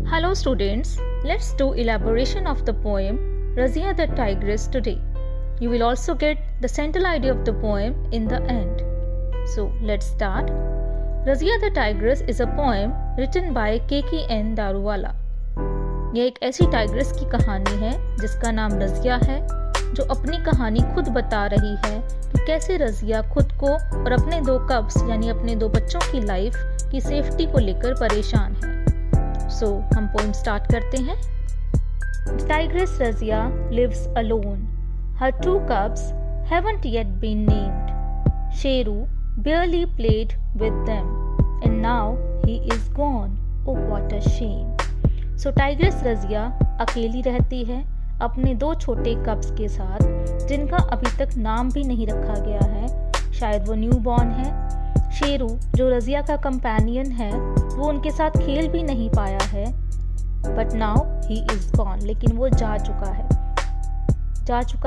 Hello students, let's do elaboration of the poem Razia the Tigress today. You will also get the central idea of the poem in the end. So let's start. Razia the Tigress is a poem written by K.K.N. Daruwala. यह एक ऐसी tigress की कहानी है जिसका नाम रज़िया है, जो अपनी कहानी खुद बता रही है कि कैसे रज़िया खुद को और अपने दो कब्स यानी अपने दो बच्चों की लाइफ की सेफ्टी को लेकर परेशान है। सो हम पोएम स्टार्ट करते हैं। The tigress Razia lives alone. Her two cubs haven't yet been named. Sheru barely played with them, and now he is gone. Oh, what a shame. So tigress Razia अकेली रहती है अपने दो छोटे कब्स के साथ, जिनका अभी तक नाम भी नहीं रखा गया है। शायद वो न्यू बॉर्न है। शेरू जो रज़िया का कंपेनियन है, वो उनके साथ खेल भी नहीं पाया है। But now he is gone, लेकिन वो जा चुका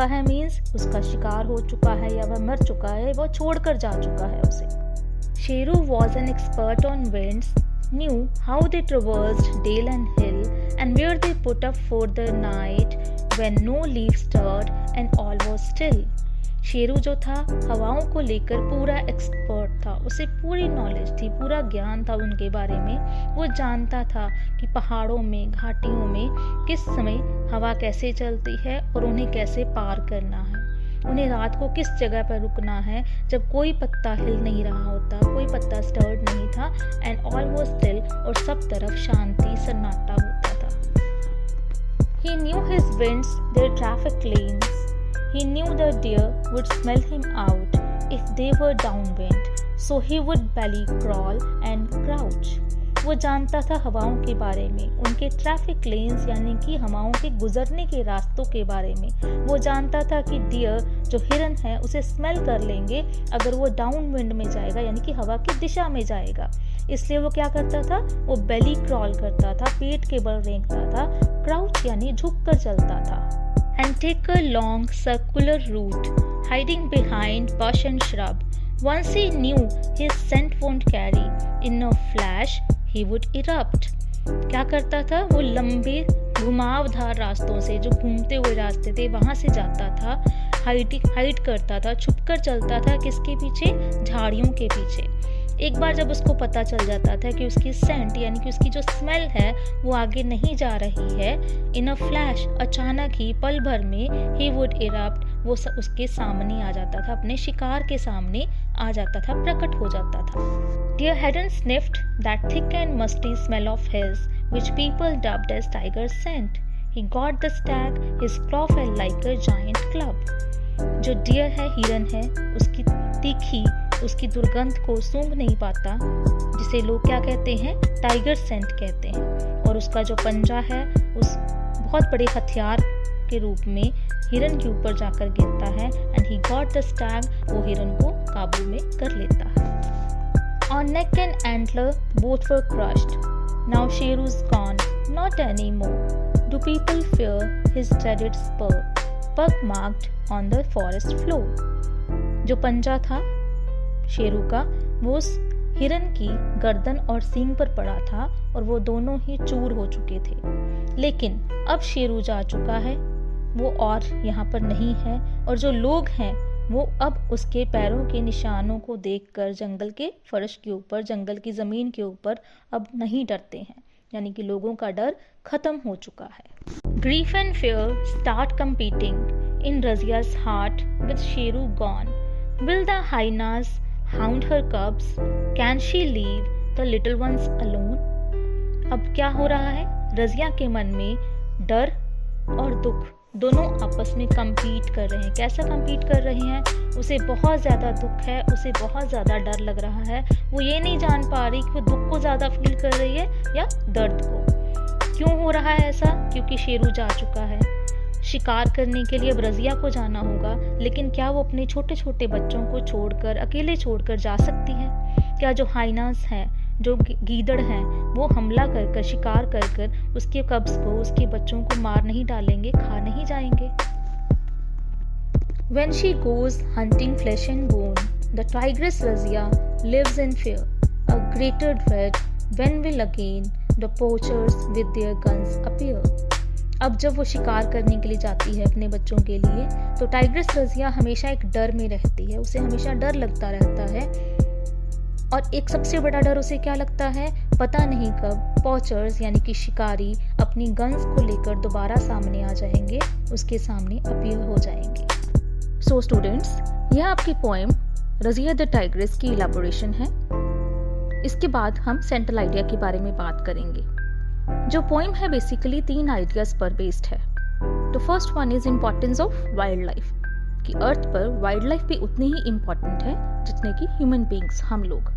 है मीन्स उसका शिकार हो चुका है या वह मर चुका है, वो छोड़कर जा चुका है उसे। Sheru was an expert on winds, knew how they traversed dale and hill and where they put up for the night when no leaf stirred and all was still. Sheru जो था हवाओं को लेकर पूरा एक्सपर्ट था, उसे पूरी नॉलेज थी, पूरा ज्ञान था उनके बारे में। वो जानता था कि पहाड़ों में, घाटियों में किस समय हवा कैसे चलती है और उन्हें कैसे पार करना है, उन्हें रात को किस जगह पर रुकना है जब कोई पत्ता हिल नहीं रहा होता, कोई पत्ता स्टर्ड नहीं था एंड ऑल वाज स्टिल, और सब तरफ शांति सन्नाटा होता था। He knew his winds, their traffic lanes. He knew the deer would smell him out if they were downwind, so he would belly crawl and crouch. वो जानता था हवाओं के बारे में, उनके ट्रैफिक लेन्स यानी कि हवाओं के गुजरने के रास्तों के बारे में। वो जानता था कि डियर जो हिरन है उसे स्मेल कर लेंगे अगर वो डाउन विंड में जाएगा यानी कि हवा की दिशा में जाएगा। इसलिए वो क्या करता था, वो बेली क्रॉल करता था, पेट के बल रेंगता था, क्राउच यानी झुक कर चलता था। And take a long circular route hiding behind bush and shrub. Once he knew his scent won't carry, in a flash he would erupt. क्या करता था, वो लंबे घुमावदार रास्तों से, जो घूमते हुए रास्ते थे, वहां से जाता था, हाइड करता था, छुपकर चलता था, किसके पीछे, झाड़ियों के पीछे। एक बार जब उसको पता चल जाता था कि उसकी सेंट यानी कि उसकी जो स्मेल है वो आगे नहीं जा रही है, इन अ फ्लैश अचानक ही पल भर में ही वुड इरप्ट, वो उसके सामने आ जाता था, अपने शिकार के सामने आ जाता था, प्रकट हो जाता था। Deer hadn't sniffed that thick and musty smell of his, which people dubbed as tiger's scent. He got the stag, his claw fell like a giant club. जो डियर है, हिरन है, उसकी तीखी, उसकी दुर्गंध को सूंघ नहीं पाता, जिसे लोग क्या कहते हैं, टाइगर सेंट कहते हैं। और उसका जो पंजा है उस बहुत बड़े हथियार के रूप में हिरन के ऊपर जाकर गिरता है and he got the Stag, वो हिरन को काबू में कर लेता है। On neck and antler both were crushed. Now Sheru's gone, not anymore. Do people fear his dreaded spur, pug marked on the forest floor? जो पंजा था शेरू का, वो उस हिरन की गर्दन और सींग पर पड़ा था और वो दोनों ही चूर हो चुके थे। लेकिन अब शेरू जा चुका है, वो और यहाँ पर नहीं है, और जो लोग हैं वो अब उसके पैरों के निशानों को देखकर जंगल के फर्श के ऊपर, जंगल की ज़मीन के ऊपर अब नहीं डरते हैं, यानी कि लोगों का डर खत्म हो चुका है। Grief and fear start competing in Razia's heart with Sheru gone. Will the hyenas hound her cubs? Can she leave the little ones alone? अब क्या हो रहा है, रज़िया के मन में डर और दुख दोनों आपस में compete कर रहे हैं। कैसा compete कर रहे हैं, उसे बहुत ज़्यादा दुख है, उसे बहुत ज़्यादा डर लग रहा है। वो ये नहीं जान पा रही कि वो दुख को ज़्यादा फील कर रही है या दर्द को। क्यों हो रहा है ऐसा, क्योंकि शेरू जा चुका है। शिकार करने के लिए अब रज़िया को जाना होगा, लेकिन क्या वो अपने छोटे छोटे बच्चों को छोड़कर, अकेले छोड़कर जा सकती है? क्या जो हाइनास हैं, जो गीदड़ हैं, वो हमला कर कर, शिकार कर कर उसके कब्स को, उसके बच्चों को मार नहीं डालेंगे, खा नहीं जाएंगे? When she goes hunting flesh and bone, the tigress Razia lives in fear. A greater dread, when will again the poachers with their guns appear. अब जब वो शिकार करने के लिए जाती है अपने बच्चों के लिए, तो टाइग्रेस रज़िया हमेशा एक डर में रहती है, उसे हमेशा डर लगता रहता है। और एक सबसे बड़ा डर उसे क्या लगता है, पता नहीं कब पॉचर्स यानी कि शिकारी अपनी गन्स को लेकर दोबारा सामने आ जाएंगे, उसके सामने अपीयर हो जाएंगे। सो स्टूडेंट्स, यह आपकी पोएम रज़िया द टाइग्रेस की इलैबोरेशन है। इसके बाद हम सेंट्रल आइडिया के बारे में बात करेंगे। जो पोएम है बेसिकली 3 आइडियाज पर बेस्ड है। The first one is importance of wild life, कि अर्थ पर वाइल्ड लाइफ भी उतनी ही इम्पोर्टेंट है जितने कि ह्यूमन बींग्स, हम लोग।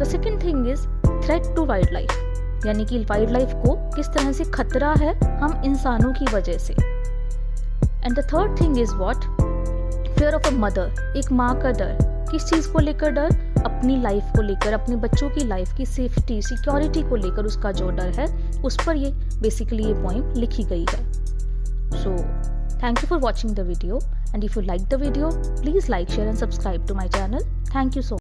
The second thing is threat to wildlife, यानी कि वाइल्ड लाइफ को किस तरह से खतरा है हम इंसानों की वजह से। And the third thing is what, fear of a mother, एक माँ का डर। किस चीज़ को लेकर डर, अपनी लाइफ को लेकर, अपने बच्चों की लाइफ की सेफ्टी सिक्योरिटी को लेकर उसका जो डर है, उस पर ये बेसिकली ये पोएम लिखी गई है। So thank you for watching the video, and if you like the video please like, share and subscribe to my channel. Thank you so